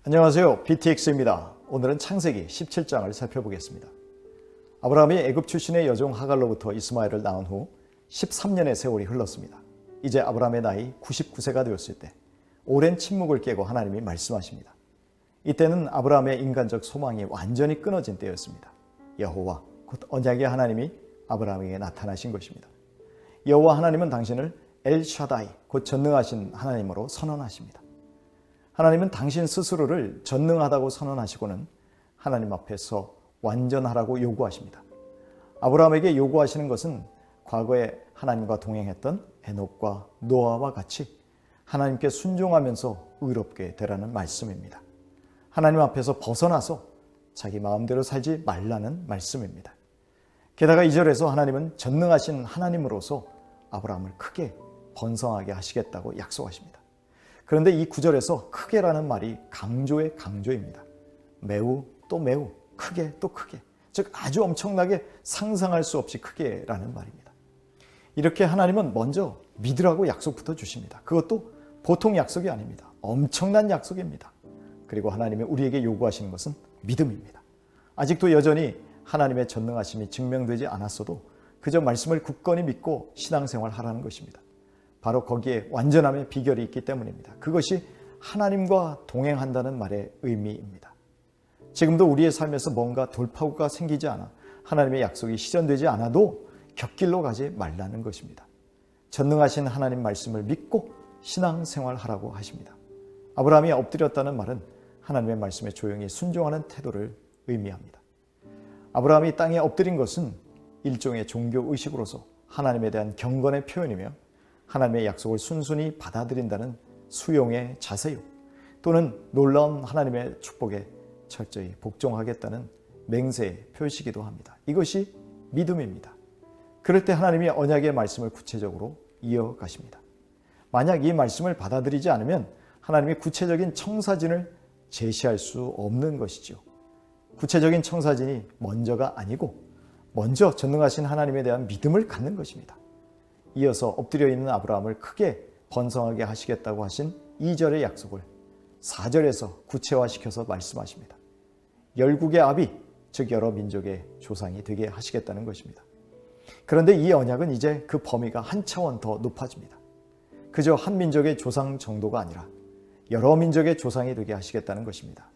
안녕하세요. BTX입니다. 오늘은 창세기 17장을 살펴보겠습니다. 아브라함이 애굽 출신의 여종 하갈로부터 이스마엘을 낳은 후 13년의 세월이 흘렀습니다. 이제 아브라함의 나이 99세가 되었을 때 오랜 침묵을 깨고 하나님이 말씀하십니다. 이때는 아브라함의 인간적 소망이 완전히 끊어진 때였습니다. 여호와 곧 언약의 하나님이 아브라함에게 나타나신 것입니다. 여호와 하나님은 당신을 엘샤다이 곧 전능하신 하나님으로 선언하십니다. 하나님은 당신 스스로를 전능하다고 선언하시고는 하나님 앞에서 완전하라고 요구하십니다. 아브라함에게 요구하시는 것은 과거에 하나님과 동행했던 에녹과 노아와 같이 하나님께 순종하면서 의롭게 되라는 말씀입니다. 하나님 앞에서 벗어나서 자기 마음대로 살지 말라는 말씀입니다. 게다가 2절에서 하나님은 전능하신 하나님으로서 아브라함을 크게 번성하게 하시겠다고 약속하십니다. 그런데 이 9절에서 크게라는 말이 강조의 강조입니다. 매우 또 매우 크게 또 크게, 즉 아주 엄청나게 상상할 수 없이 크게라는 말입니다. 이렇게 하나님은 먼저 믿으라고 약속부터 주십니다. 그것도 보통 약속이 아닙니다. 엄청난 약속입니다. 그리고 하나님이 우리에게 요구하시는 것은 믿음입니다. 아직도 여전히 하나님의 전능하심이 증명되지 않았어도 그저 말씀을 굳건히 믿고 신앙생활 하라는 것입니다. 바로 거기에 완전함의 비결이 있기 때문입니다. 그것이 하나님과 동행한다는 말의 의미입니다. 지금도 우리의 삶에서 뭔가 돌파구가 생기지 않아 하나님의 약속이 실현되지 않아도 곁길로 가지 말라는 것입니다. 전능하신 하나님 말씀을 믿고 신앙생활하라고 하십니다. 아브라함이 엎드렸다는 말은 하나님의 말씀에 조용히 순종하는 태도를 의미합니다. 아브라함이 땅에 엎드린 것은 일종의 종교의식으로서 하나님에 대한 경건의 표현이며 하나님의 약속을 순순히 받아들인다는 수용의 자세요. 또는 놀라운 하나님의 축복에 철저히 복종하겠다는 맹세의 표시이기도 합니다. 이것이 믿음입니다. 그럴 때 하나님이 언약의 말씀을 구체적으로 이어가십니다. 만약 이 말씀을 받아들이지 않으면 하나님이 구체적인 청사진을 제시할 수 없는 것이죠. 구체적인 청사진이 먼저가 아니고 먼저 전능하신 하나님에 대한 믿음을 갖는 것입니다. 이어서 엎드려 있는 아브라함을 크게 번성하게 하시겠다고 하신 2절의 약속을 4절에서 구체화시켜서 말씀하십니다. 열국의 아비, 즉 여러 민족의 조상이 되게 하시겠다는 것입니다. 그런데 이 언약은 이제 그 범위가 한 차원 더 높아집니다. 그저 한 민족의 조상 정도가 아니라 여러 민족의 조상이 되게 하시겠다는 것입니다.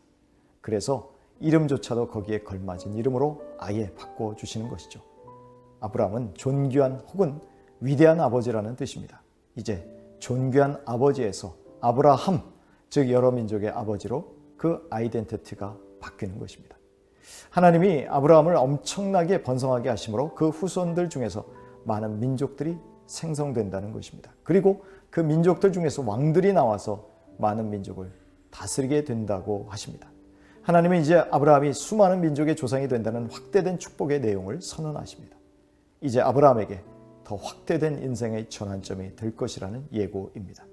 그래서 이름조차도 거기에 걸맞은 이름으로 아예 바꿔주시는 것이죠. 아브라함은 존귀한 혹은 위대한 아버지라는 뜻입니다. 이제 존귀한 아버지에서 아브라함, 즉 여러 민족의 아버지로 그 아이덴티티가 바뀌는 것입니다. 하나님이 아브라함을 엄청나게 번성하게 하심으로 그 후손들 중에서 많은 민족들이 생성된다는 것입니다. 그리고 그 민족들 중에서 왕들이 나와서 많은 민족을 다스리게 된다고 하십니다. 하나님은 이제 아브라함이 수많은 민족의 조상이 된다는 확대된 축복의 내용을 선언하십니다. 이제 아브라함에게 더 확대된 인생의 전환점이 될 것이라는 예고입니다.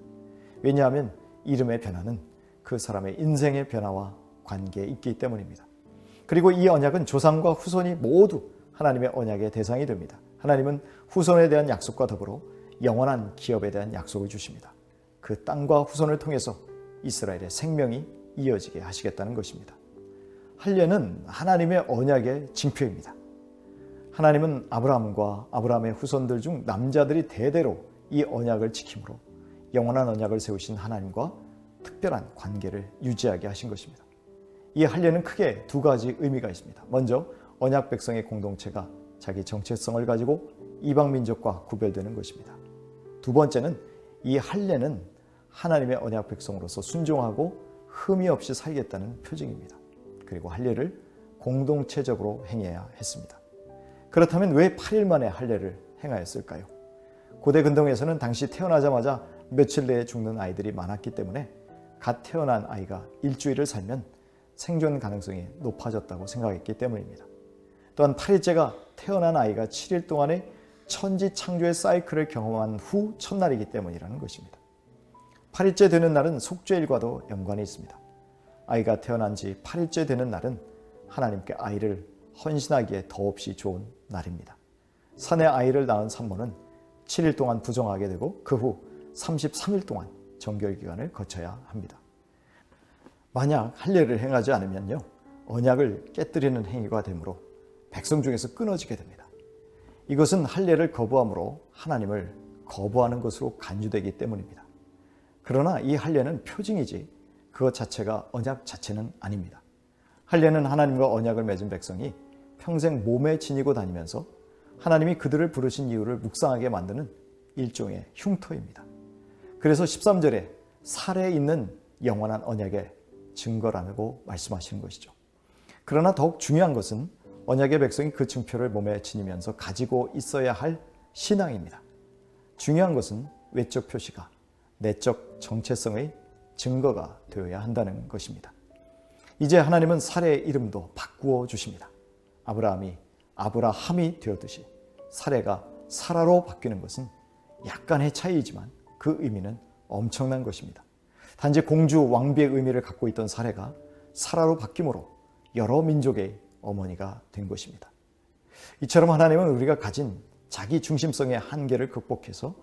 왜냐하면 이름의 변화는 그 사람의 인생의 변화와 관계에 있기 때문입니다. 그리고 이 언약은 조상과 후손이 모두 하나님의 언약의 대상이 됩니다. 하나님은 후손에 대한 약속과 더불어 영원한 기업에 대한 약속을 주십니다. 그 땅과 후손을 통해서 이스라엘의 생명이 이어지게 하시겠다는 것입니다. 할례는 하나님의 언약의 징표입니다. 하나님은 아브라함과 아브라함의 후손들 중 남자들이 대대로 이 언약을 지킴으로 영원한 언약을 세우신 하나님과 특별한 관계를 유지하게 하신 것입니다. 이 할례는 크게 두 가지 의미가 있습니다. 먼저 언약 백성의 공동체가 자기 정체성을 가지고 이방 민족과 구별되는 것입니다. 두 번째는 이 할례는 하나님의 언약 백성으로서 순종하고 흠이 없이 살겠다는 표징입니다. 그리고 할례를 공동체적으로 행해야 했습니다. 그렇다면 왜 8일 만에 할례를 행하였을까요? 고대 근동에서는 당시 태어나자마자 며칠 내에 죽는 아이들이 많았기 때문에 갓 태어난 아이가 일주일을 살면 생존 가능성이 높아졌다고 생각했기 때문입니다. 또한 8일째가 태어난 아이가 7일 동안의 천지 창조의 사이클을 경험한 후 첫날이기 때문이라는 것입니다. 8일째 되는 날은 속죄일과도 연관이 있습니다. 아이가 태어난 지 8일째 되는 날은 하나님께 아이를 헌신하기에 더없이 좋은 날입니다. 산에 아이를 낳은 산모는 7일 동안 부정하게 되고 그 후 33일 동안 정결기간을 거쳐야 합니다. 만약 할례를 행하지 않으면요, 언약을 깨뜨리는 행위가 되므로 백성 중에서 끊어지게 됩니다. 이것은 할례를 거부함으로 하나님을 거부하는 것으로 간주되기 때문입니다. 그러나 이 할례는 표징이지 그것 자체가 언약 자체는 아닙니다. 할례는 하나님과 언약을 맺은 백성이 평생 몸에 지니고 다니면서 하나님이 그들을 부르신 이유를 묵상하게 만드는 일종의 흉터입니다. 그래서 13절에 살에 있는 영원한 언약의 증거라고 말씀하시는 것이죠. 그러나 더욱 중요한 것은 언약의 백성이 그 증표를 몸에 지니면서 가지고 있어야 할 신앙입니다. 중요한 것은 외적 표시가 내적 정체성의 증거가 되어야 한다는 것입니다. 이제 하나님은 살의 이름도 바꾸어 주십니다. 아브라함이 아브라함이 되었듯이 사레가 사라로 바뀌는 것은 약간의 차이이지만 그 의미는 엄청난 것입니다. 단지 공주 왕비의 의미를 갖고 있던 사레가 사라로 바뀜으로 여러 민족의 어머니가 된 것입니다. 이처럼 하나님은 우리가 가진 자기 중심성의 한계를 극복해서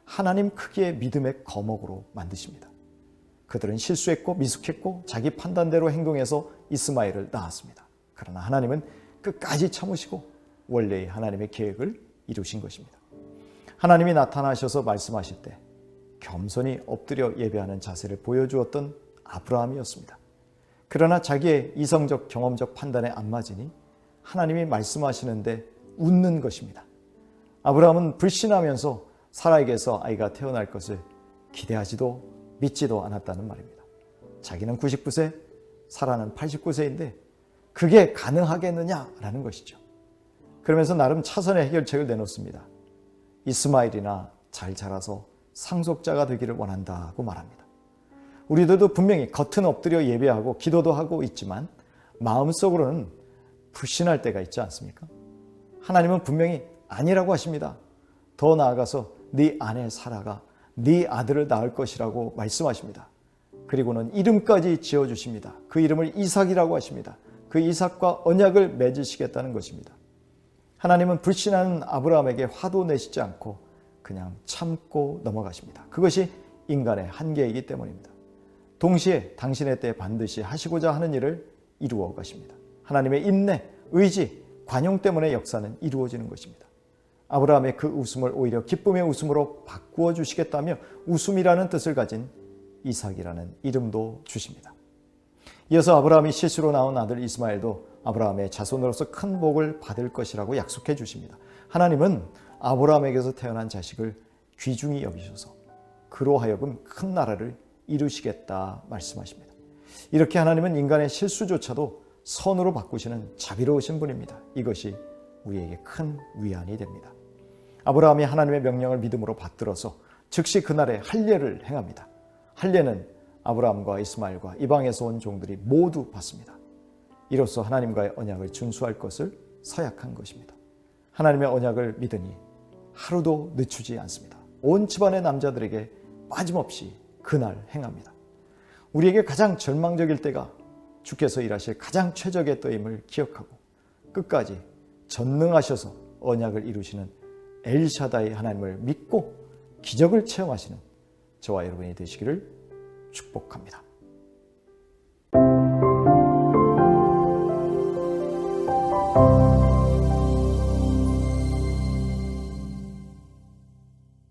하나님 크기의 믿음의 거목으로 만드십니다. 그들은 실수했고 미숙했고 자기 판단대로 행동해서 이스마엘을 낳았습니다. 그러나 하나님은 끝까지 참으시고 원래의 하나님의 계획을 이루신 것입니다. 하나님이 나타나셔서 말씀하실 때 겸손히 엎드려 예배하는 자세를 보여주었던 아브라함이었습니다. 그러나 자기의 이성적 경험적 판단에 안 맞으니 하나님이 말씀하시는데 웃는 것입니다. 아브라함은 불신하면서 사라에게서 아이가 태어날 것을 기대하지도 믿지도 않았다는 말입니다. 자기는 99세, 사라는 89세인데 그게 가능하겠느냐라는 것이죠. 그러면서 나름 차선의 해결책을 내놓습니다. 이스마엘이나 잘 자라서 상속자가 되기를 원한다고 말합니다. 우리들도 분명히 겉은 엎드려 예배하고 기도도 하고 있지만 마음속으로는 불신할 때가 있지 않습니까? 하나님은 분명히 아니라고 하십니다. 더 나아가서 네 아내 사라가 네 아들을 낳을 것이라고 말씀하십니다. 그리고는 이름까지 지어주십니다. 그 이름을 이삭이라고 하십니다. 그 이삭과 언약을 맺으시겠다는 것입니다. 하나님은 불신하는 아브라함에게 화도 내시지 않고 그냥 참고 넘어가십니다. 그것이 인간의 한계이기 때문입니다. 동시에 당신의 때에 반드시 하시고자 하는 일을 이루어 가십니다. 하나님의 인내, 의지, 관용 때문에 역사는 이루어지는 것입니다. 아브라함의 그 웃음을 오히려 기쁨의 웃음으로 바꾸어 주시겠다며 웃음이라는 뜻을 가진 이삭이라는 이름도 주십니다. 이어서 아브라함이 실수로 낳은 아들 이스마엘도 아브라함의 자손으로서 큰 복을 받을 것이라고 약속해 주십니다. 하나님은 아브라함에게서 태어난 자식을 귀중히 여기셔서 그로 하여금 큰 나라를 이루시겠다 말씀하십니다. 이렇게 하나님은 인간의 실수조차도 선으로 바꾸시는 자비로우신 분입니다. 이것이 우리에게 큰 위안이 됩니다. 아브라함이 하나님의 명령을 믿음으로 받들어서 즉시 그날에 할례를 행합니다. 할례는 아브라함과 이스마엘과 이방에서 온 종들이 모두 받습니다. 이로써 하나님과의 언약을 준수할 것을 서약한 것입니다. 하나님의 언약을 믿으니 하루도 늦추지 않습니다. 온 집안의 남자들에게 빠짐없이 그날 행합니다. 우리에게 가장 절망적일 때가 주께서 일하실 가장 최적의 때임을 기억하고 끝까지 전능하셔서 언약을 이루시는 엘샤다이 하나님을 믿고 기적을 체험하시는 저와 여러분이 되시기를 축복합니다.